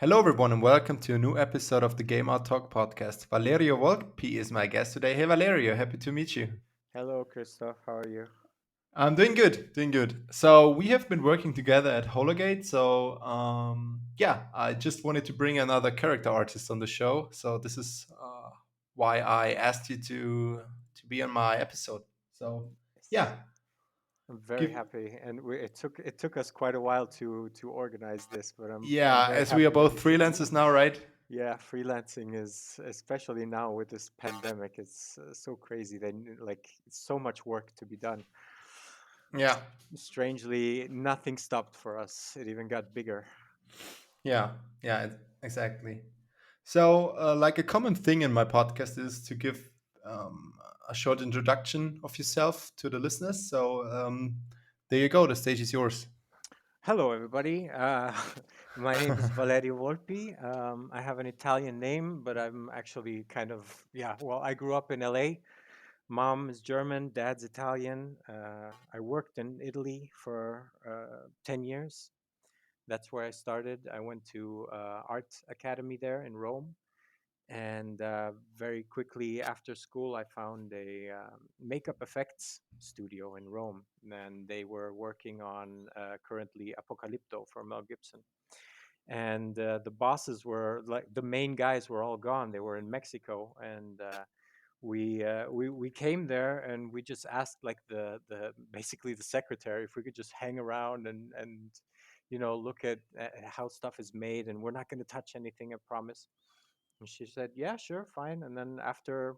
Hello, everyone, and welcome to a new episode of the Game Out Talk podcast. Valerio Volpi is my guest today. Hey, Valerio, happy to meet you. Hello, Christoph. How are you? I'm doing good, doing good. So we have been working together at Hologate. So yeah, I just wanted to bring another character artist on the show. So this is why I asked you to be on my episode. So Yes. yeah, I'm very give happy, and it took us quite a while to organize this, but I'm yeah, very as we are happy that both we could. freelancers now, right? Yeah, freelancing is especially now with this pandemic. It's so crazy. Like it's so much work to be done. Yeah, Strangely, nothing stopped for us. It even got bigger. yeah, yeah, exactly. So, like a common thing in my podcast is to give um, a short introduction of yourself to the listeners. So, there you go. The stage is yours. Hello, everybody. My name is Valerio Volpi. I have an Italian name, but I'm actually kind of, yeah, well, I grew up in LA. Mom is German, dad's Italian. I worked in Italy for 10 years. That's where I started. I went to art academy there in Rome. And very quickly after school, I found a makeup effects studio in Rome. And they were working on currently Apocalypto for Mel Gibson. And the bosses were like the main guys were all gone. They were in Mexico. And we came there and we just asked like the basically the secretary if we could just hang around and look at how stuff is made, and we're not going to touch anything, I promise. And she said, yeah, sure, fine. And then after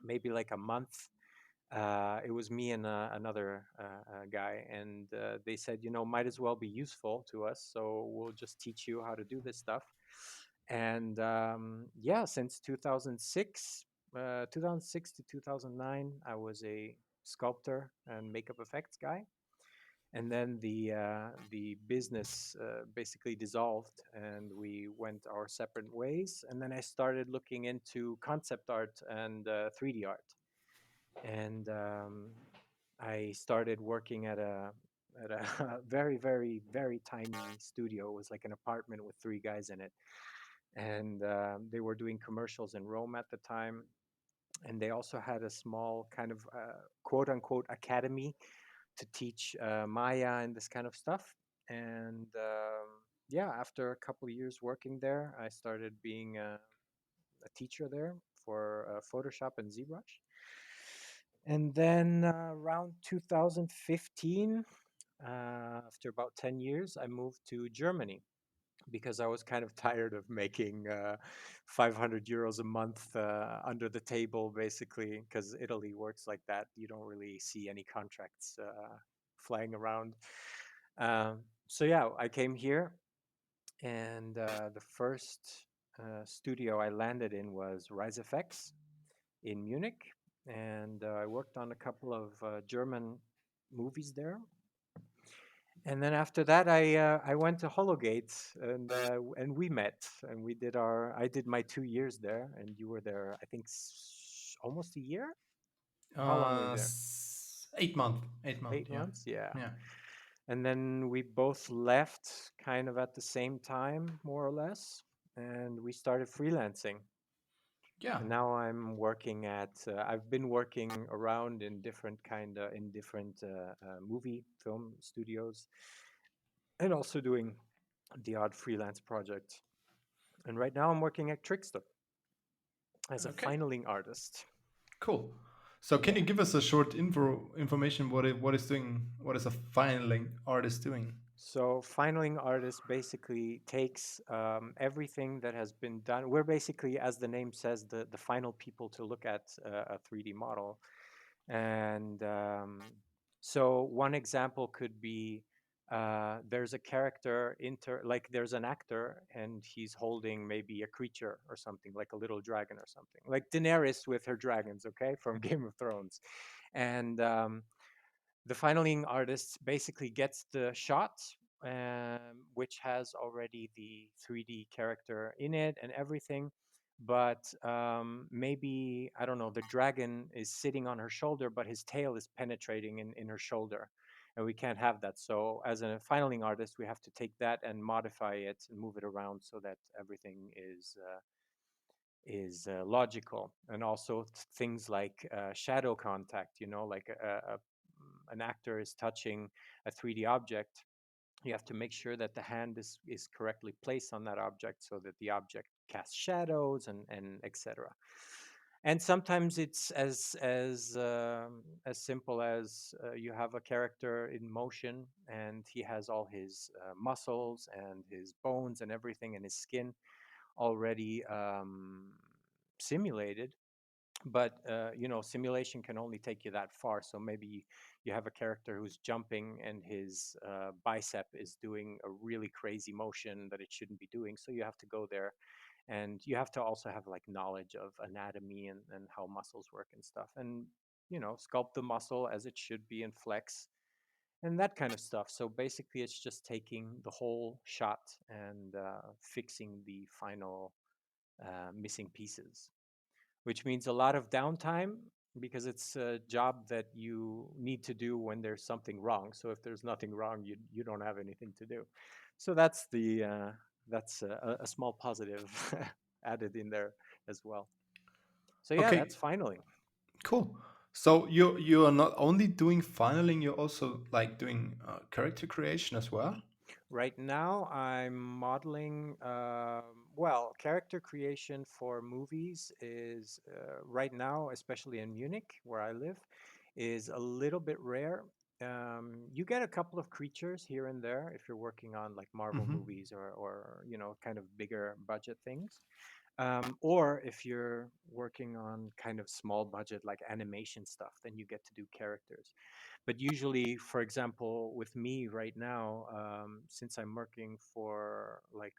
maybe like a month, it was me and another guy, and they said, might as well be useful to us, so we'll just teach you how to do this stuff. And yeah, since 2006 to 2009, I was a sculptor and makeup effects guy. And then the business basically dissolved, and we went our separate ways. And then I started looking into concept art and 3D art, and I started working at a very very very tiny studio. It was like an apartment with three guys in it, and they were doing commercials in Rome at the time. And they also had a small kind of quote unquote academy to teach Maya and this kind of stuff. And yeah, after a couple of years working there, I started being a teacher there for Photoshop and ZBrush. And then around 2015, after about 10 years, I moved to Germany because I was kind of tired of making 500 euros a month under the table, basically, because Italy works like that. You don't really see any contracts flying around. So, yeah, I came here, and the first studio I landed in was Rise FX in Munich. And I worked on a couple of German movies there. And then after that, I went to Hologate, and we met, and we did our I did my 2 years there, and you were there, I think, almost a year. How long were you there? 8 month, 8 month. Yeah, 8 months, yeah. yeah, And then we both left kind of at the same time, more or less, and we started freelancing. yeah. And now I'm working at. I've been working around in different movie film studios, and also doing the odd freelance project. And right now I'm working at Trickster as a Okay, finaling artist. cool. So, can you Yeah. give us a short information what is a filing artist doing? So finaling artist basically takes everything that has been done. We're basically, as the name says, the final people to look at a 3D model. And so one example could be there's a character like there's an actor and he's holding maybe a creature or something like a little dragon or something like Daenerys with her dragons, okay, from Game of Thrones. And the finaling artist basically gets the shot, which has already the 3D character in it and everything. But maybe, I don't know, the dragon is sitting on her shoulder, but his tail is penetrating in her shoulder. and we can't have that. So as a filing artist, we have to take that and modify it and move it around so that everything is logical. And also things like shadow contact, like an actor is touching a 3D object. You have to make sure that the hand is correctly placed on that object so that the object casts shadows and etc. And sometimes it's as simple as you have a character in motion and he has all his muscles and his bones and everything and his skin already simulated. But simulation can only take you that far. So maybe you have a character who's jumping and his bicep is doing a really crazy motion that it shouldn't be doing, so you have to go there, and you have to also have like knowledge of anatomy and how muscles work and stuff, and sculpt the muscle as it should be and flex and that kind of stuff. So basically it's just taking the whole shot and fixing the final missing pieces, which means a lot of downtime because it's a job that you need to do when there's something wrong. So if there's nothing wrong, you don't have anything to do. So that's a small positive added in there as well. So yeah, Okay, that's finally. cool. So you are not only doing filing, you're also like doing character creation as well. Right now, I'm modeling. Well, character creation for movies is right now, especially in Munich, where I live, is a little bit rare. You get a couple of creatures here and there if you're working on like Marvel Hmm. movies or kind of bigger budget things. Or if you're working on kind of small budget like animation stuff, then you get to do characters. But usually, for example, with me right now, since I'm working for like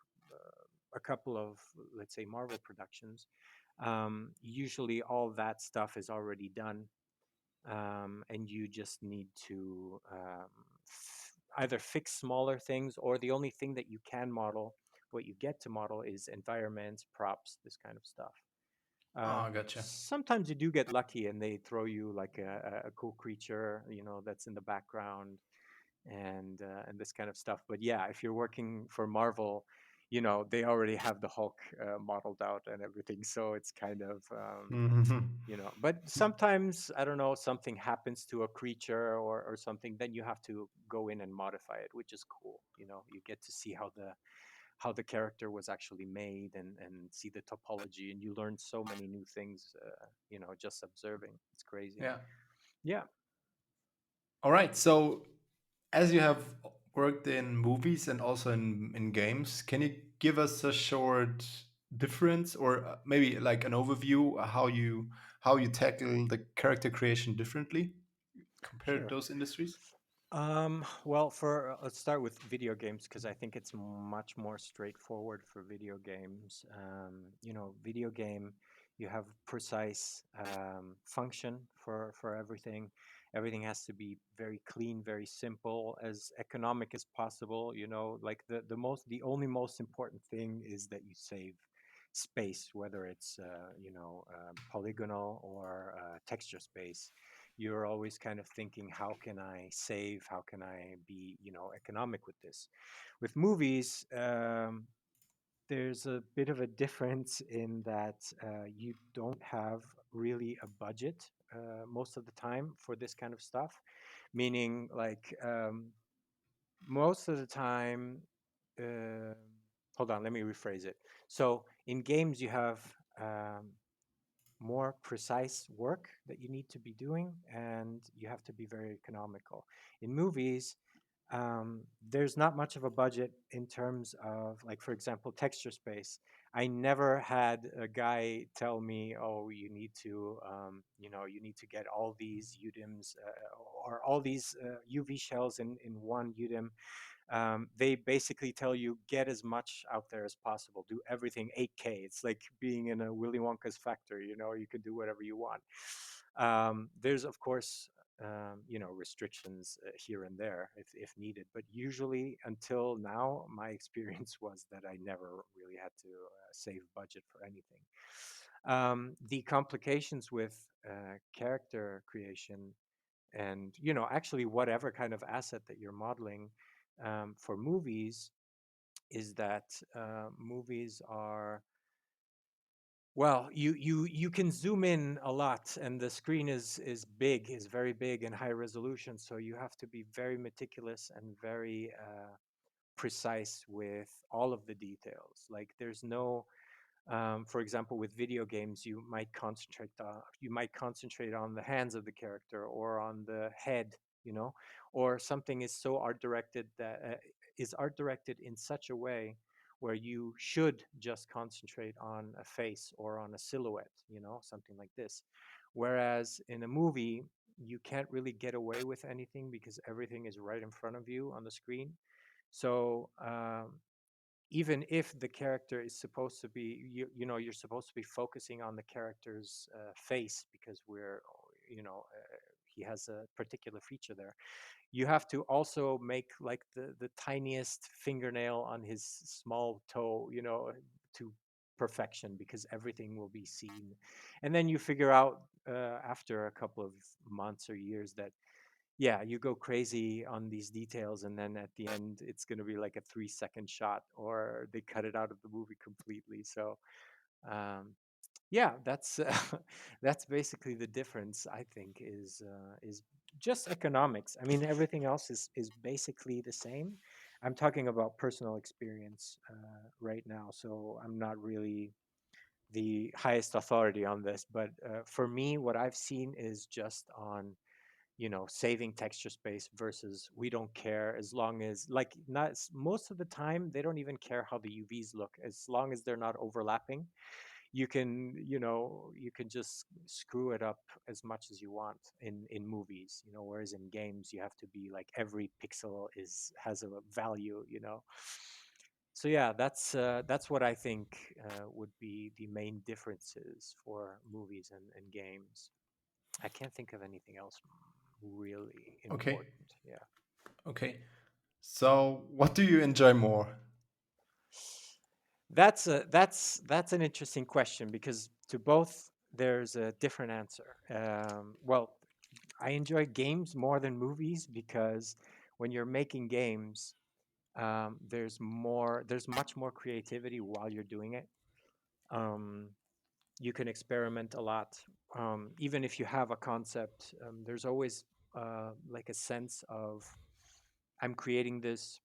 a couple of, let's say, Marvel productions, usually all that stuff is already done, and you just need to either fix smaller things, or the only thing that you can model, what you get to model is environments, props, this kind of stuff. Oh, gotcha. Sometimes you do get lucky and they throw you like a cool creature, that's in the background and this kind of stuff. But yeah, if you're working for Marvel, they already have the Hulk modeled out and everything, so it's kind of Hmm. but sometimes, I don't know, something happens to a creature or something, then you have to go in and modify it, which is cool. You get to see how the character was actually made and see the topology, and you learn so many new things, just observing. It's crazy. Yeah. Yeah, All right. So, as you have worked in movies and also in games, can you give us a short difference or maybe like an overview how you tackle the character creation differently compared sure. to those industries? Well, for let's start with video games because I think it's much more straightforward for video games. Video game, you have precise function for everything. Everything has to be very clean, very simple, as economic as possible. Like the only most important thing is that you save space, whether it's polygonal or texture space. You're always kind of thinking, how can I save, how can I be economic with this. With movies, there's a bit of a difference in that you don't have really a budget most of the time for this kind of stuff, meaning like most of the time, uh, hold on, let me rephrase it. So in games you have um, more precise work that you need to be doing, and you have to be very economical. In movies, there's not much of a budget in terms of, like, for example, texture space. I never had a guy tell me, "Oh, you need to get all these UDIMs or all these UV shells in one UDIM." They basically tell you get as much out there as possible, do everything 8K. It's like being in a Willy Wonka's factory. You can do whatever you want. There's of course restrictions here and there if needed, but usually until now my experience was that I never really had to save budget for anything. The complications with character creation and actually whatever kind of asset that you're modeling for movies is that movies are, well, you can zoom in a lot, and the screen is very big and high resolution, so you have to be very meticulous and very precise with all of the details. Like there's no for example, with video games, you might concentrate on the hands of the character or on the head, you know, or something is so art directed that is art directed in such a way where you should just concentrate on a face or on a silhouette, something like this. Whereas in a movie, you can't really get away with anything because everything is right in front of you on the screen. So even if the character is supposed to be, you're supposed to be focusing on the character's face because he has a particular feature there. You have to also make like the tiniest fingernail on his small toe, to perfection, because everything will be seen. And then you figure out after a couple of months or years that, yeah, you go crazy on these details, and then at the end it's going to be like a 3-second shot, or they cut it out of the movie completely. So um, yeah, that's that's basically the difference, I think, is just economics. I mean, everything else is basically the same. I'm talking about personal experience right now, so I'm not really the highest authority on this, but for me, what I've seen is just on saving texture space versus we don't care, as long as, like, not most of the time they don't even care how the UVs look, as long as they're not overlapping. You can just screw it up as much as you want in movies, whereas in games you have to be like every pixel is has a value. So yeah, that's what I think would be the main differences for movies and games. I can't think of anything else really Okay. important. Yeah. Okay. So, what do you enjoy more? That's an interesting question, because to both there's a different answer. Well, I enjoy games more than movies because when you're making games, there's much more creativity while you're doing it. Um, you can experiment a lot. Even if you have a concept, there's always like a sense of, I'm creating this,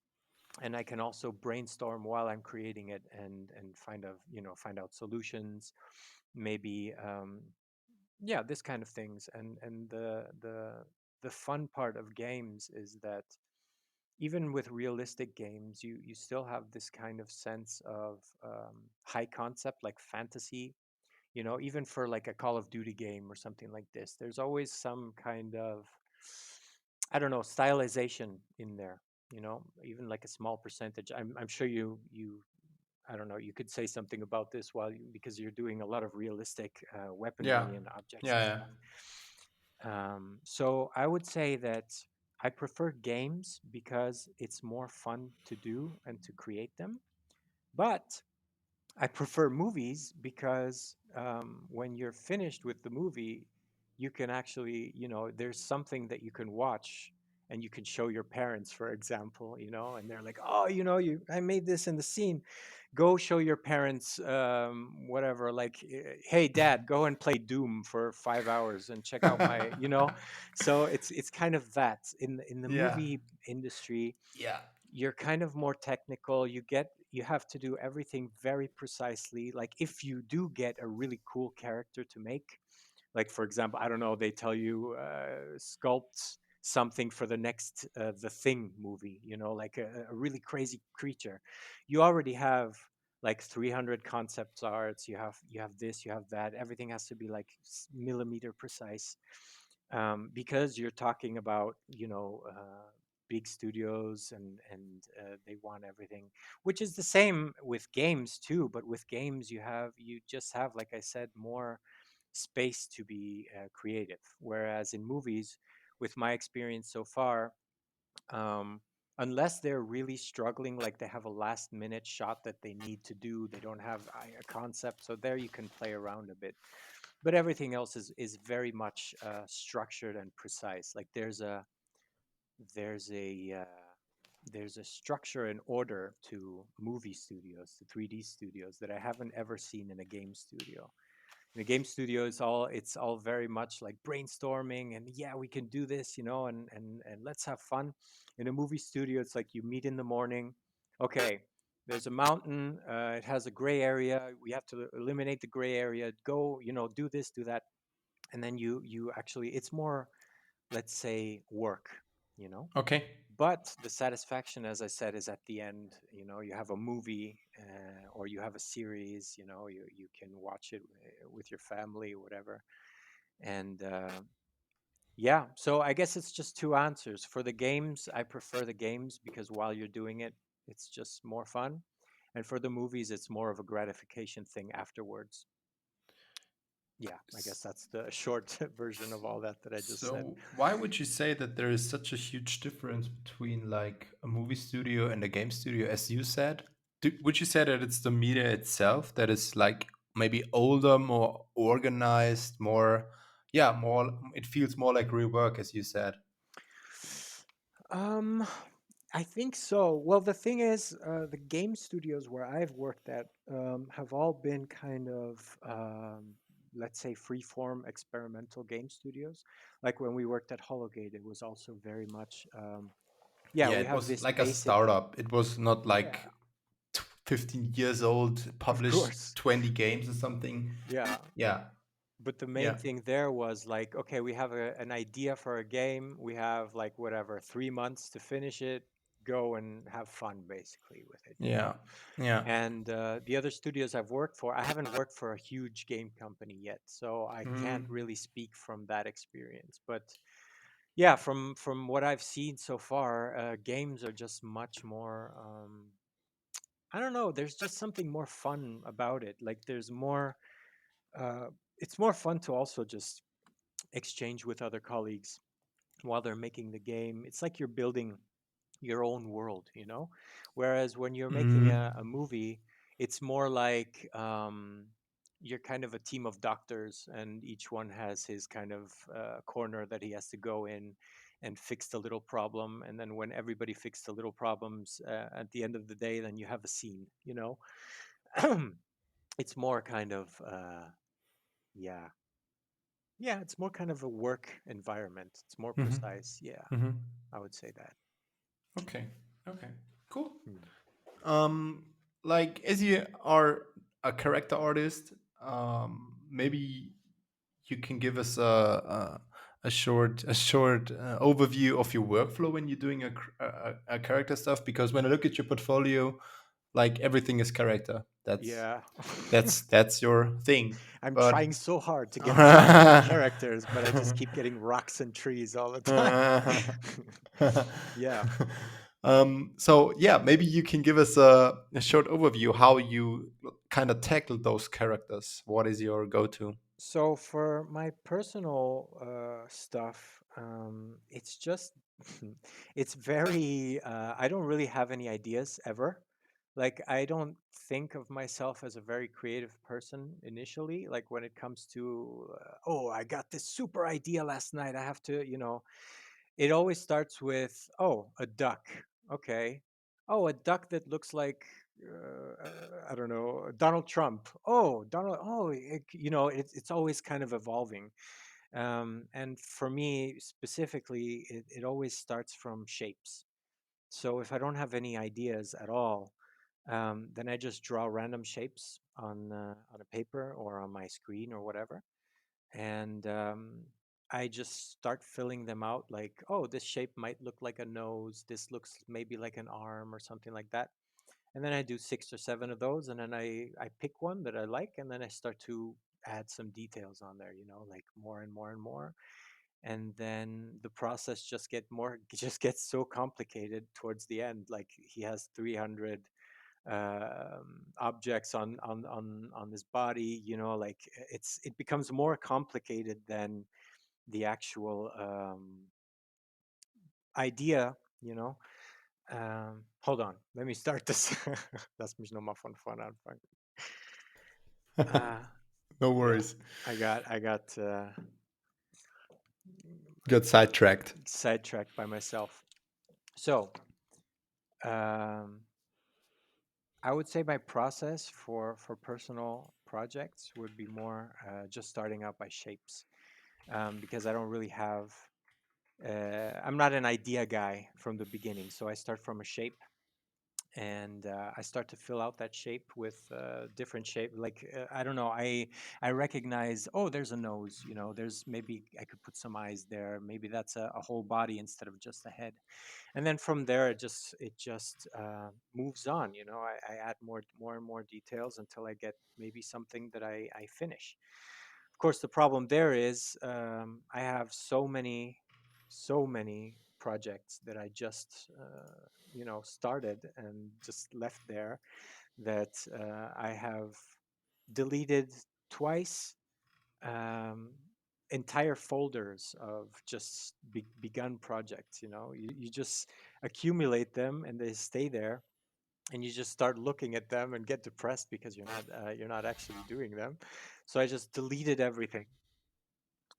and I can also brainstorm while I'm creating it, and find out solutions, maybe, yeah, this kind of things. And the fun part of games is that even with realistic games, you still have this kind of sense of high concept, like fantasy. Even for like a Call of Duty game or something like this, there's always some kind of, I don't know, stylization in there. Even like a small percentage. I'm sure you I don't know, you could say something about this because you're doing a lot of realistic Yeah. weaponry and objects and Yeah. stuff. So I would say that I prefer games because it's more fun to do and to create them. But I prefer movies because when you're finished with the movie, you can actually, there's something that you can watch and you can show your parents, for example, and they're like, oh, I made this in the scene. Go show your parents, whatever, like, hey, dad, go and play Doom for 5 hours and check out my, So it's kind of that in the Yeah. movie industry. Yeah. You're kind of more technical. You have to do everything very precisely. Like if you do get a really cool character to make, like for example, I don't know, they tell you sculpt something for the next The Thing movie, like a really crazy creature. You already have like 300 concept arts. You have this, you have that. Everything has to be like millimeter precise, because you're talking about big studios, and they want everything, which is the same with games too. But with games, you just have, like I said, more space to be creative. Whereas in movies, with my experience so far, um, unless they're really struggling, like they have a last minute shot that they need to do, they don't have a concept. So there you can play around a bit. but everything else is very much structured and precise. Like there's a there's a structure and order to movie studios, to 3D studios that I haven't ever seen in a game studio. In a game studio, it's all very much like brainstorming and yeah, we can do this, and let's have fun. In a movie studio, it's like you meet in the morning. Okay, there's a mountain. It has a gray area. We have to eliminate the gray area. Go, do this, do that, and then you actually it's more, let's say, work, you know Okay. but the satisfaction, as I said, is at the end. You have a movie, or you have a series. You can watch it with your family or whatever. And yeah, so I guess it's just two answers. For the games, I prefer the games because while you're doing it, it's just more fun. And for the movies, it's more of a gratification thing afterwards. Yeah, I guess S- that's the short version of all that I just said. So, why would you say that there is such a huge difference between like a movie studio and a game studio, as you said? Would you say that it's the media itself that is like maybe older, more organized, more, yeah, more, it feels more like real work, as you said? Um, I think so. Well, the thing is, the game studios where I've worked at have all been kind of, let's say, free-form experimental game studios. Like when we worked at Hologate, it was also very much, yeah, Yeah, we it have was this like a basic, startup. It was not yeah, like 15 years old, of published course, 20 games or something. yeah. Yeah, But the main yeah, thing there was like, okay, we have an idea for a game. We have like whatever, 3 months to finish it. Go and have fun, basically, with it. yeah, yeah. And the other studios I've worked for, I haven't worked for a huge game company yet, so I can't Mm, really speak from that experience. But yeah, from what I've seen so far, games are just much more. I don't know. There's just something more fun about it. Like there's more. Uh, it's more fun to also just exchange with other colleagues while they're making the game. It's like you're building your own world. Whereas when you're making mm, a movie, it's more like you're kind of a team of doctors, and each one has his kind of corner that he has to go in and fix the little problem. And then when everybody fixed the little problems at the end of the day, then you have a scene. It's more kind of yeah, yeah, it's more kind of a work environment. It's more mhm, precise. Yeah, mhm. I would say that. Okay, okay, cool. Hmm. Um, like as you are a character artist, maybe you can give us a short overview of your workflow when you're doing a character stuff. Because when I look at your portfolio, like everything is character. That's Yeah. that's that's your thing. I'm But trying so hard to get back to characters, but I just keep getting rocks and trees all the time. Yeah. so yeah, maybe you can give us a short overview how you kind of tackle those characters. What is your go-to? So for my personal stuff, it's just it's very I don't really have any ideas ever. Like I don't think of myself as a very creative person initially. Like when it comes to oh, I got this super idea last night. I have to. It always starts with, oh, a duck. Okay. Oh, a duck that looks like, I don't know, Donald Trump. Oh, Donald. Oh, it's always kind of evolving. And for me specifically, it always starts from shapes. So if I don't have any ideas at all, then I just draw random shapes on a paper or on my screen or whatever, and I just start filling them out. Like, oh, this shape might look like a nose. This looks maybe like an arm or something like that. And then I do 6 or 7 of those, and then I pick one that I like, and then I start to add some details on there. Like more and more and more. And then the process just gets so complicated towards the end. Like he has 300 objects on his body. Like it becomes more complicated than the actual idea. Hold on, let me start this. Lass mich noch mal von vorne anfangen. No Yeah, worries. I got Got sidetracked. sidetracked by myself. So um, I would say my process for personal projects would be more just starting out by shapes, because I don't really have. I'm not an idea guy from the beginning, so I start from a shape and I start to fill out that shape with different shape. Like I don't know, I recognize, oh, there's a nose. You know, there's maybe I could put some eyes there. Maybe that's a whole body instead of just a head. And then from there, it just moves on. You know, I add more and more details until I get maybe something that I finish. Of course, the problem there is I have so many projects that I just started and just left there that I have deleted twice, um, entire folders of just begun projects. You just accumulate them and they stay there, and you just start looking at them and get depressed because you're not actually doing them. So I just deleted everything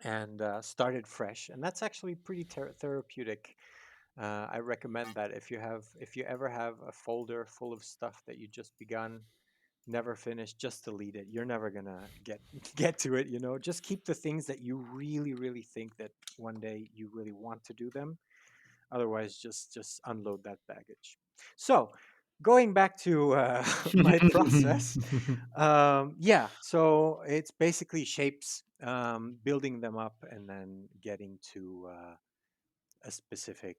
and started fresh, and that's actually pretty therapeutic. I recommend that if you ever have a folder full of stuff that you just begun, never finished, just delete it. You're never gonna get get to it. Just keep the things that you really, really think that one day you really want to do them. Otherwise, just unload that baggage. So, going back to my process, yeah, so it's basically shapes, building them up, and then getting to a specific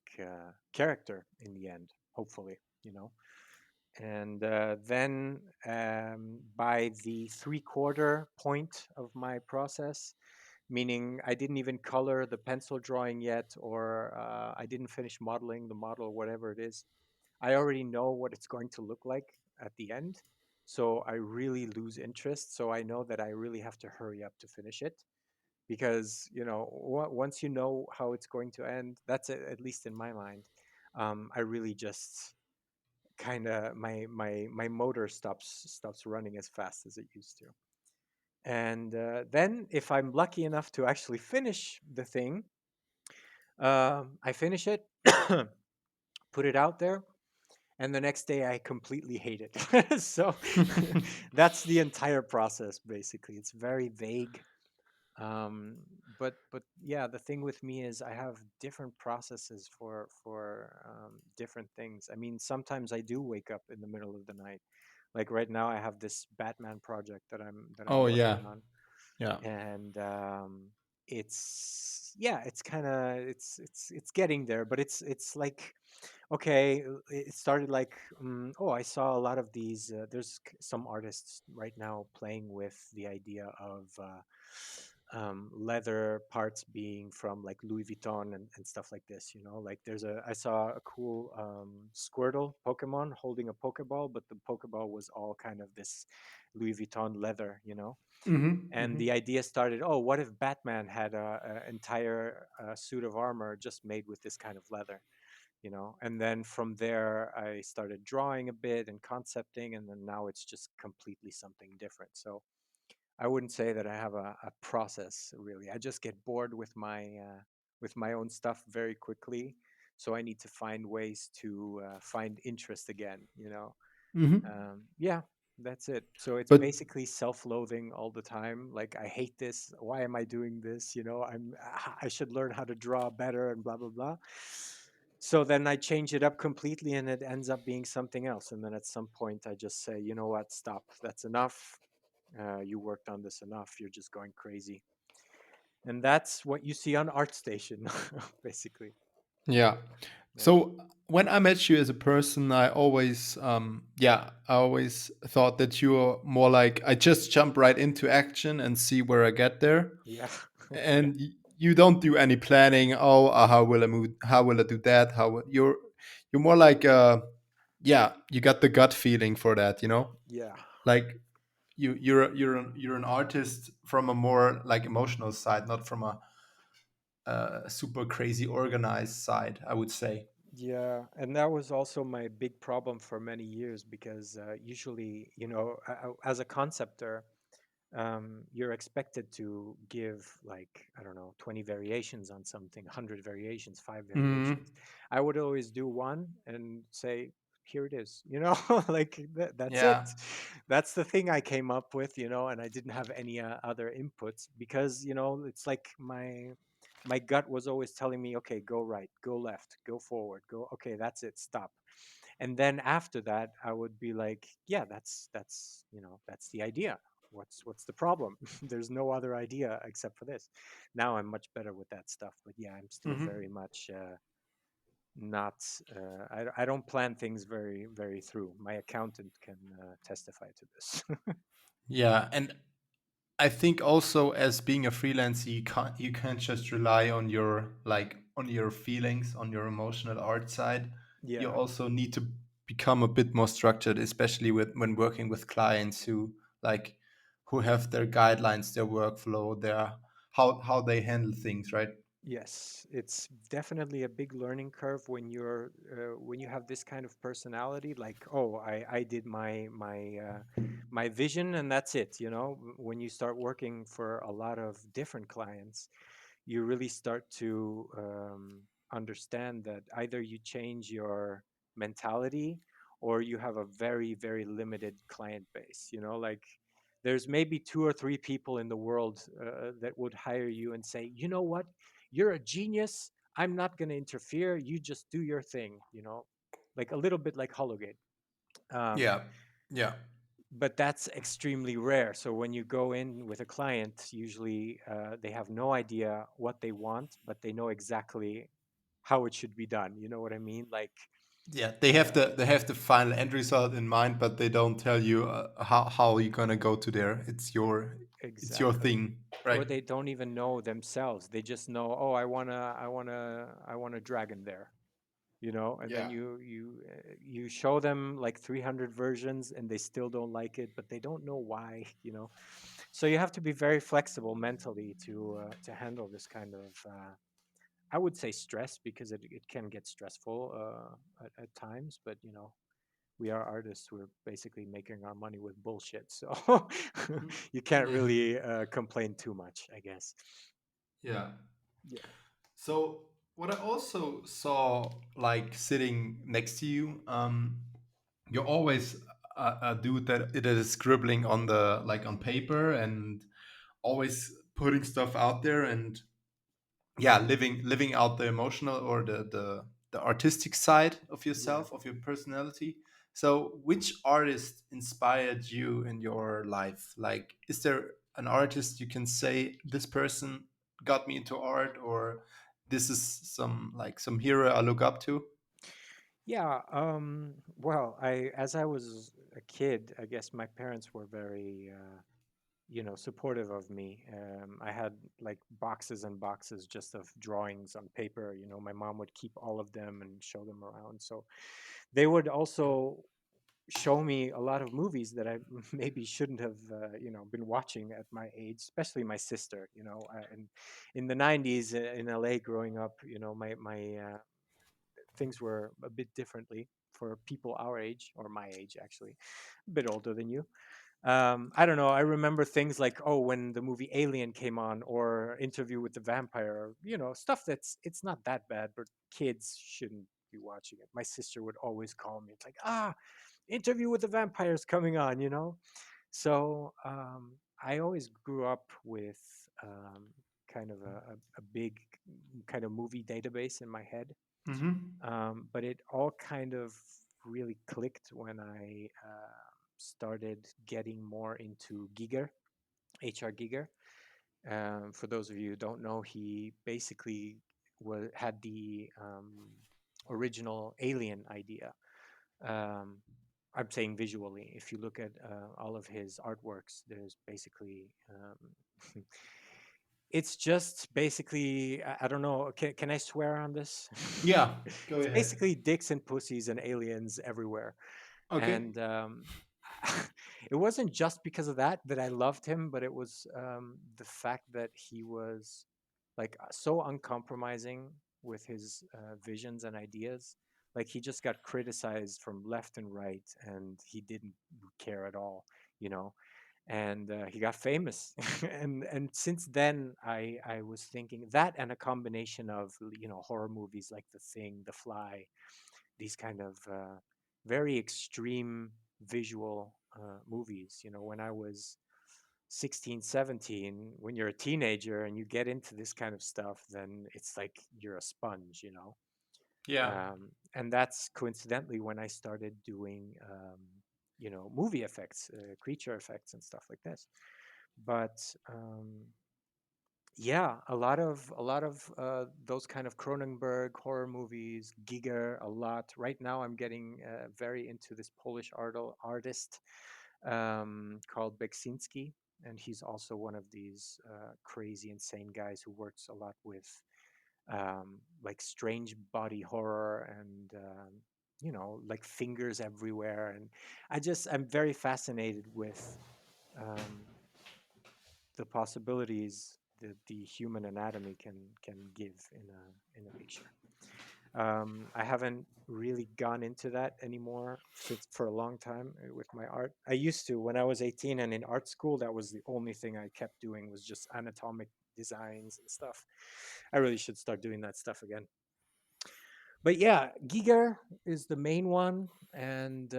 character in the end, hopefully, you know. And then by the three-quarter point of my process, meaning I didn't even color the pencil drawing yet, or I didn't finish modeling the model, whatever it is, I already know what it's going to look like at the end. So I really lose interest. So I know that I really have to hurry up to finish it because, once you know how it's going to end, that's it, at least in my mind. I really just kind of my motor stops running as fast as it used to. And then if I'm lucky enough to actually finish the thing, I finish it, put it out there, and the next day I completely hate it. So that's the entire process basically. It's very vague. Um, but yeah, the thing with me is I have different processes for different things. I mean, sometimes I do wake up in the middle of the night. Like right now, I have this Batman project that I'm Oh working yeah, on, yeah. and it's yeah, it's kind of it's getting there, but it's like okay, it started like, oh, I saw a lot of these. There's some artists right now playing with the idea of leather parts being from like Louis Vuitton and stuff like this. Like I saw a cool Squirtle Pokemon holding a Pokeball, but the Pokeball was all kind of this Louis Vuitton leather. Hmm. And Hmm. the idea started, oh, what if Batman had a entire suit of armor just made with this kind of leather. And then from there I started drawing a bit and concepting, and then now it's just completely something different. So I wouldn't say that I have a process really. I just get bored with my own stuff very quickly, so I need to find ways to find interest again. Hmm. Yeah, that's it. So it's But basically self-loathing all the time. Like, I hate this. Why am I doing this? I should learn how to draw better and blah blah blah. So then I change it up completely, and it ends up being something else. And then at some point, I just say, you know what, stop. That's enough. You worked on this enough. You're just going crazy. And that's what you see on ArtStation, basically. yeah. Yeah. So when I met you as a person, I always thought that you were more like I just jump right into action and see where I get there, Yeah. Yeah. and you don't do any planning. Oh, how will I move? How will I do that? You're more like yeah, you got the gut feeling for that, Yeah. like you're an artist from a more like emotional side, not from a super crazy organized side, I would say. Yeah, and that was also my big problem for many years because usually, as a conceptor, you're expected to give, like, I don't know, 20 variations on something, 100 variations, five Hmm. variations. I would always do one and say, here it is, like that's Yeah. it. That's the thing I came up with, and I didn't have any other inputs, because, it's like my gut was always telling me, okay, go right, go left, go forward, go, okay, that's it, stop. And then after that I would be like, yeah, that's the idea. What's the problem? There's no other idea except for this. Now I'm much better with that stuff, but yeah, I'm still Hmm. very much not I don't plan things very very through. My accountant can testify to this. Yeah, and I think also as being a freelancer, you can't just rely on your on your feelings, on your emotional art side. You Yeah. also need to become a bit more structured, especially with when working with clients like who have their guidelines, their workflow, their how they handle things, right? Yes, it's definitely a big learning curve when when you have this kind of personality. Like, oh, I did my vision and that's it. When you start working for a lot of different clients, you really start to understand that either you change your mentality, or you have a very very limited client base. Like, there's maybe two or three people in the world that would hire you and say, you know what, you're a genius, I'm not going to interfere, you just do your thing. Like a little bit like Hologate. um, Yeah. Yeah. but that's extremely rare. So when you go in with a client, usually they have no idea what they want, but they know exactly how it should be done. You know what I mean? Like, Yeah, they have uh, the final end result in mind, but they don't tell you how you're gonna go to there. It's your exactly. thing, Or right? they don't even know themselves. They just know, oh, I want a dragon there. And then Yeah. you show them like 300 versions and they still don't like it, but they don't know why. So you have to be very flexible mentally to handle this kind of I would say stress, because it can get stressful at times. But we are artists, we're basically making our money with bullshit, so you can't Yeah. really complain too much, I guess. Yeah. Yeah. So what I also saw, like sitting next to you, you're always a dude that is scribbling on the like on paper and always putting stuff out there and yeah, living out the emotional or the artistic side of Yeah. yourself, of your personality. So which artist inspired you in your life? Like, is there an artist you can say this person got me into art, or this is some hero I look up to? Yeah, well, as I was a kid, I guess my parents were very supportive of me. I had like boxes and boxes just of drawings on paper. My mom would keep all of them and show them around. So they would also show me a lot of movies that I maybe shouldn't have, been watching at my age, especially my sister. And in the '90s in LA, growing up, my things were a bit differently for people our age, or my age actually, a bit older than you. I don't know. I remember things like, oh, when the movie Alien came on, or Interview with the Vampire, or, stuff it's not that bad, but kids shouldn't be watching it. My sister would always call me. It's like, Interview with the Vampire is coming on. So I always grew up with kind of a big kind of movie database in my head. Mm-hmm. But it all kind of really clicked when I started getting more into Giger, HR Giger. For those of you who don't know, he basically had the original Alien idea. Um, I'm saying visually. If you look at all of his artworks, there's basically it's just basically I don't know. Can I swear on this? Yeah, go It's ahead. basically dicks and pussies and aliens everywhere. Okay. And it wasn't just because of that I loved him, but it was the fact that he was like so uncompromising with his visions and ideas. Like, he just got criticized from left and right, and he didn't care at all, you know. and he got famous. And since then, I was thinking that, and a combination of horror movies like The Thing, The Fly, these kind of very extreme visual movies. When I was 16, 17, when you're a teenager and you get into this kind of stuff, then it's like you're a sponge. Yeah. And that's coincidentally when I started doing, movie effects, creature effects, and stuff like this. But yeah, a lot of those kind of Cronenberg horror movies, Giger, a lot. Right now, I'm getting very into this Polish artist called Beksinski, and he's also one of these crazy, insane guys who works a lot with like strange body horror and like fingers everywhere. And I'm very fascinated with um, the possibilities that the human anatomy can give in a picture. I haven't really gone into that anymore since for a long time with my art. I used to when I was 18 and in art school. That was the only thing I kept doing, was just anatomic designs and stuff. I really should start doing that stuff again. But yeah, Giger is the main one, and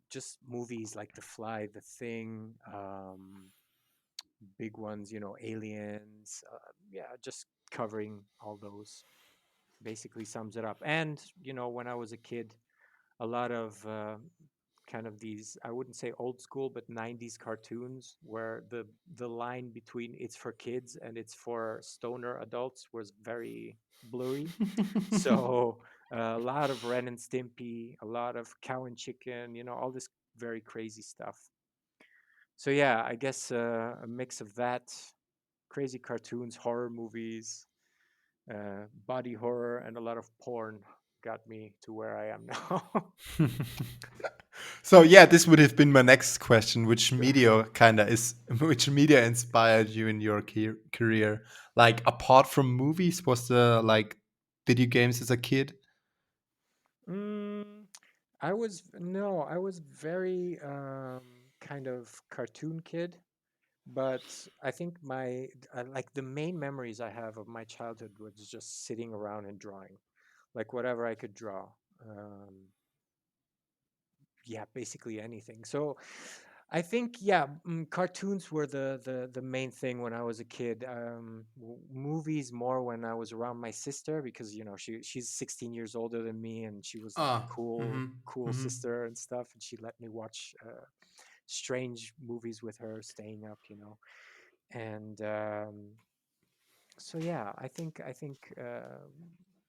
just movies like The Fly, The Thing, big ones, Aliens. Yeah, just covering all those basically sums it up. And when I was a kid, a lot of kind of these, I wouldn't say old school, but 90s cartoons where the line between it's for kids and it's for stoner adults was very blurry. So a lot of Ren and Stimpy, a lot of Cow and Chicken, all this very crazy stuff. So yeah, I guess a mix of that, crazy cartoons, horror movies, body horror, and a lot of porn got me to where I am now. So yeah, this would have been my next question. Which Sure. media kind of is which media inspired you in your career? Like apart from movies, was there like video games as a kid? Mm, I was very kind of cartoon kid, but I think like the main memories I have of my childhood was just sitting around and drawing, like whatever I could draw. Um, yeah, basically anything. So I think, yeah, cartoons were the main thing when I was a kid. Movies more when I was around my sister, because she's 16 years older than me, and she was like a Ah, cool mm-hmm. sister and stuff, and she let me watch strange movies with her, staying up, and so yeah, I think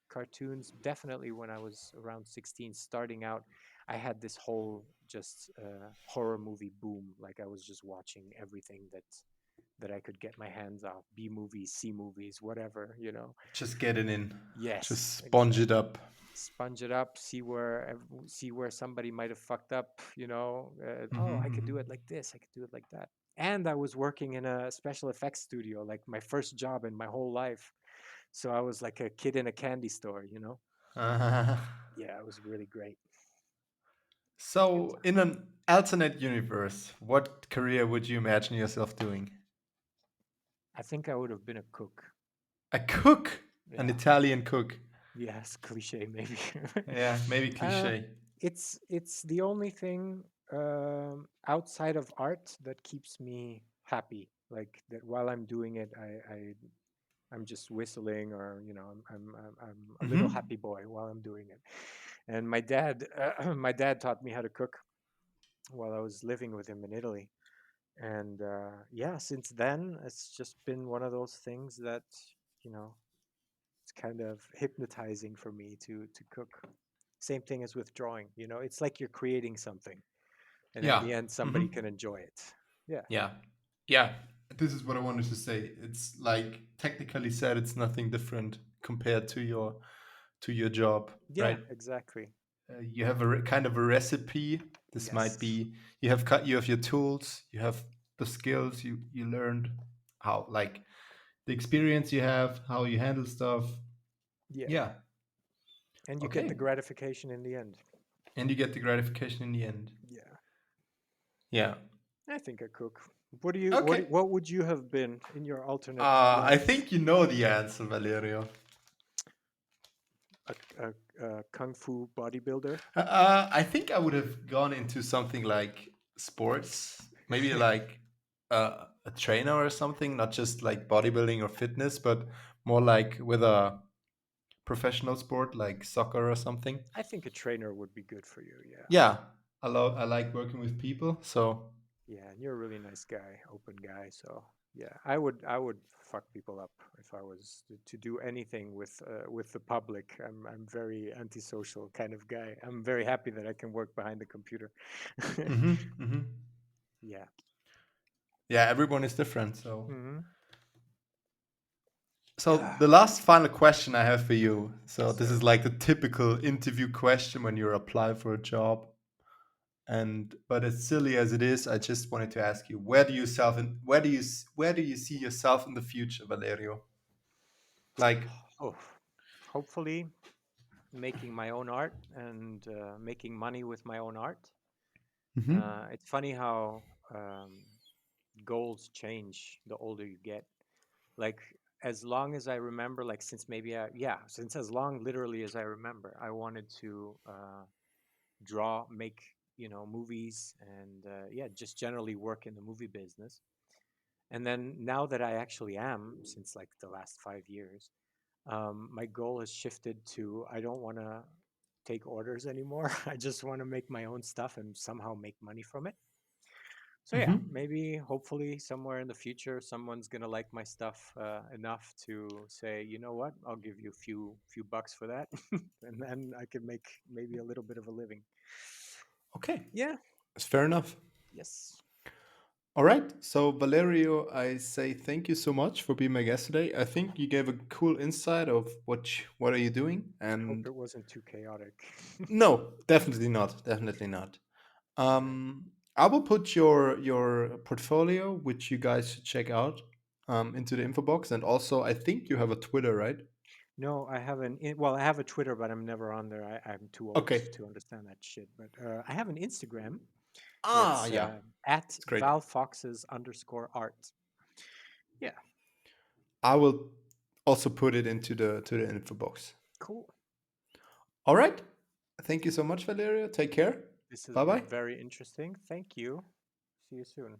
cartoons, definitely when I was around 16 starting out, I had this whole just horror movie boom. Like I was just watching everything that I could get my hands off, B movies, C movies, whatever. Just get it in, Yes, just sponge it exactly. up. Sponge it up, see where somebody might have fucked up. Oh, I could Mm-hmm. do it like this, I could do it like that. And I was working in a special effects studio, like my first job in my whole life. So I was like a kid in a candy store. Uh, Yeah, it was really great. Good so, time. in an alternate universe, what career would you imagine yourself doing? I think I would have been a cook. A cook, an Yeah. Italian cook. Yes, cliche maybe. Yeah, maybe uh, cliche. it's the only thing outside of art that keeps me happy. Like that while I'm doing it, I'm just whistling, or I'm a little Mm-hmm. happy boy while I'm doing it. And my dad, my dad taught me how to cook while I was living with him in Italy. And yeah, since then, it's just been one of those things that, you know, it's kind of hypnotizing for me to cook. Same thing as with drawing, it's like you're creating something, and at Yeah. the end, Mm-hmm. somebody can enjoy it. Yeah. Yeah. Yeah. This is what I wanted to say. It's like technically said, it's nothing different compared to your job, Yeah, right? exactly. You have a kind of a recipe. This might Yes. be you have your tools, you have the skills you learned, how like the experience you have, how you handle stuff. Yeah. Yeah. And you get the Okay. gratification in the end. And you get the gratification in the end. Yeah. Yeah. I think I cook. Okay. what would you have been in your alternate I life? think you know the answer, Valerio. A kung fu bodybuilder? I think I would have gone into something like sports, maybe like a trainer or something, not just like bodybuilding or fitness, but more like with a professional sport like soccer or something. I think a trainer would be good for you. Yeah. Yeah, I like working with people, so. Yeah, and you're a really nice guy, open guy. So yeah, I would fuck people up if I was to do anything with the public. I'm very antisocial kind of guy. I'm very happy that I can work behind the computer. Hmm. Yeah. Yeah, everyone is different. So, Hmm. so the last final question I have for you. So Yes, this is sir. like the typical interview question when you're applying for a job. And but as silly as it is, I just wanted to ask you, where do you see yourself in the future, Valerio? Like, Oh, hopefully making my own art and making money with my own art. hmm It's funny how goals change the older you get. Like as long as I remember, like since maybe yeah, since as long literally as I remember, I wanted to draw, make movies, and yeah, just generally work in the movie business. And then now that I actually am, since like the last 5 years, my goal has shifted to I don't want to take orders anymore. I just want to make my own stuff and somehow make money from it. So yeah, hmm maybe hopefully somewhere in the future, someone's gonna like my stuff enough to say, you know what, I'll give you a few bucks for that, and then I can make maybe a little bit of a living. okay, Yeah. it's fair enough. Yes. All right. So, Valerio, I say thank you so much for being my guest today. I think you gave a cool insight of what are you doing, I hope and it wasn't too chaotic. no, definitely not, definitely not. All right. I will put your portfolio, which you guys should check out, into the info box, and also I think you have a Twitter, right? No, I haven't. Well, I have a Twitter, but I'm never on there. I'm too old Okay. to understand that shit. But I have an Instagram. Ah, It's yeah, at it's great. valfoxes_art. Yeah. I will also put it into the info box. Cool. All right. Thank you so much, Valerio. Take care. This has Bye been bye. very interesting. Thank you. See you soon.